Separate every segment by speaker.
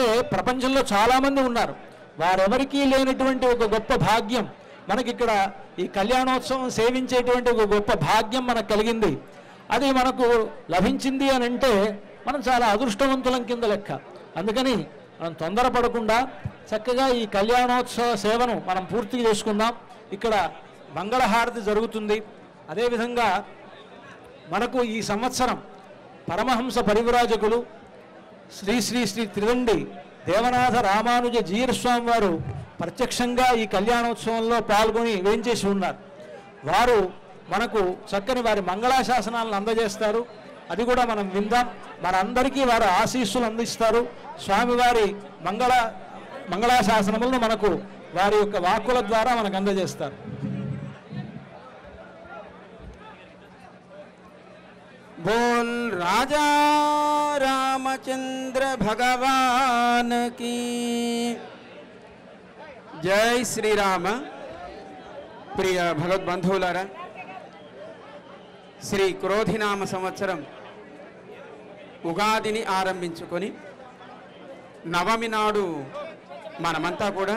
Speaker 1: అంటే ప్రపంచంలో చాలామంది ఉన్నారు, వారెవరికీ లేనటువంటి ఒక గొప్ప భాగ్యం మనకిక్కడ ఈ కళ్యాణోత్సవం సేవించేటువంటి ఒక గొప్ప భాగ్యం మనకు కలిగింది. అది మనకు లభించింది అని అంటే మనం చాలా అదృష్టవంతులం కింద లెక్క. అందుకని మనం తొందరపడకుండా చక్కగా ఈ కళ్యాణోత్సవ సేవను మనం పూర్తిగా చేసుకుందాం. ఇక్కడ మంగళహారతి జరుగుతుంది. అదేవిధంగా మనకు ఈ సంవత్సరం పరమహంస పరివ్రాజకులు శ్రీ శ్రీ శ్రీ త్రిదండి దేవనాథ రామానుజ జీయస్వామి వారు ప్రత్యక్షంగా ఈ కళ్యాణోత్సవంలో పాల్గొని వేంచేసి ఉన్నారు. వారు మనకు చక్కని వారి మంగళాశాసనాలను అందజేస్తారు. అది కూడా మనం విందాం. మనందరికీ వారు ఆశీస్సులు అందిస్తారు. స్వామివారి మంగళాశాసనములను మనకు వారి యొక్క వాక్కుల ద్వారా మనకు అందజేస్తారు.
Speaker 2: बोल राजा रामचंद्र भगवान की जय श्री राम. प्रिय भगवत बंधुవులారా, శ్రీ క్రోధినామ సంవత్సరం ఉగాదిని ఆరంభించుకొని నవమి నాడు మనమంతా కూడా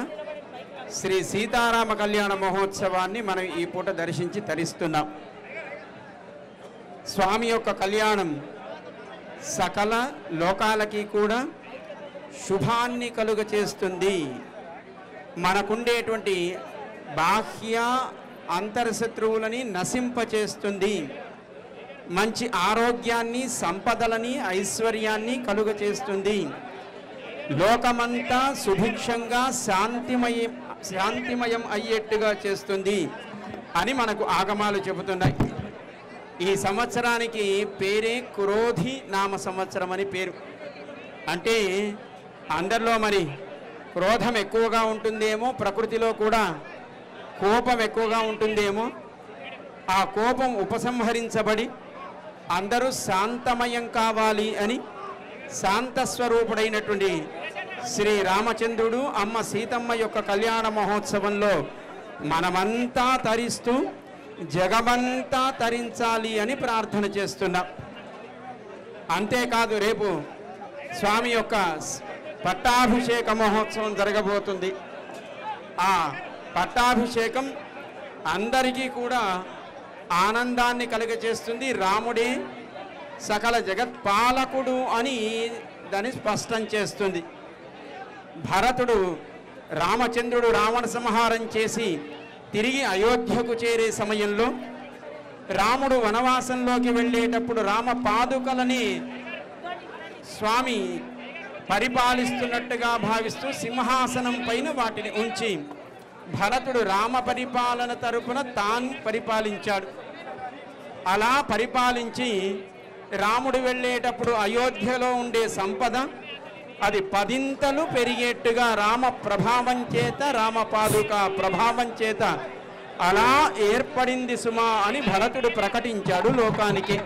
Speaker 2: శ్రీ సీతారామ కళ్యాణ మహోత్సవాన్ని మనం ఈ పూట దర్శించి తరిస్తున్నాం. స్వామి యొక్క కళ్యాణం సకల లోకాలకి కూడా శుభాన్ని కలుగ చేస్తుంది. మనకుండేటువంటి బాహ్య అంతర్శత్రువులని నశింపచేస్తుంది. మంచి ఆరోగ్యాన్ని, సంపదలని, ఐశ్వర్యాన్ని కలుగ చేస్తుంది. లోకమంతా సుభిక్షంగా శాంతిమయం అయ్యేట్టుగా చేస్తుంది అని మనకు ఆగమాలు చెబుతున్నాయి. ఈ సంవత్సరానికి పేరే క్రోధి నామ సంవత్సరం అని పేరు. అంటే అందరిలో మరి క్రోధం ఎక్కువగా ఉంటుందేమో, ప్రకృతిలో కూడా కోపం ఎక్కువగా ఉంటుందేమో. ఆ కోపం ఉపసంహరించబడి అందరూ శాంతమయం కావాలి అని శాంతస్వరూపుడైనటువంటి శ్రీ రామచంద్రుడు అమ్మ సీతమ్మ యొక్క కళ్యాణ మహోత్సవంలో మనమంతా తరిస్తూ జగమంతా తరించాలి అని ప్రార్థన చేస్తున్నాం. అంతేకాదు రేపు స్వామి యొక్క పట్టాభిషేక మహోత్సవం జరగబోతుంది. ఆ పట్టాభిషేకం అందరికీ కూడా ఆనందాన్ని కలుగజేస్తుంది. రాముడే సకల జగత్పాలకుడు అని దాన్ని స్పష్టం చేస్తుంది. భరతుడు రామచంద్రుడు రావణ సంహారం చేసి తిరిగి అయోధ్యకు చేరే సమయంలో రాముడు వనవాసంలోకి వెళ్ళేటప్పుడు రామ పాదుకలని స్వామి పరిపాలిస్తున్నట్టుగా భావిస్తూ సింహాసనం పైన వాటిని ఉంచి భరతుడు రామ పరిపాలన తరపున తాను పరిపాలించాడు. అలా పరిపాలించి రాముడు వెళ్ళేటప్పుడు అయోధ్యలో ఉండే సంపద అది 10 పెరిగేట్టుగా రామ ప్రభావం చేత, రామ పాదుక ప్రభావం చేత అలా ఏర్పడింది సుమా అని భరతుడు ప్రకటించాడు లోకానికి.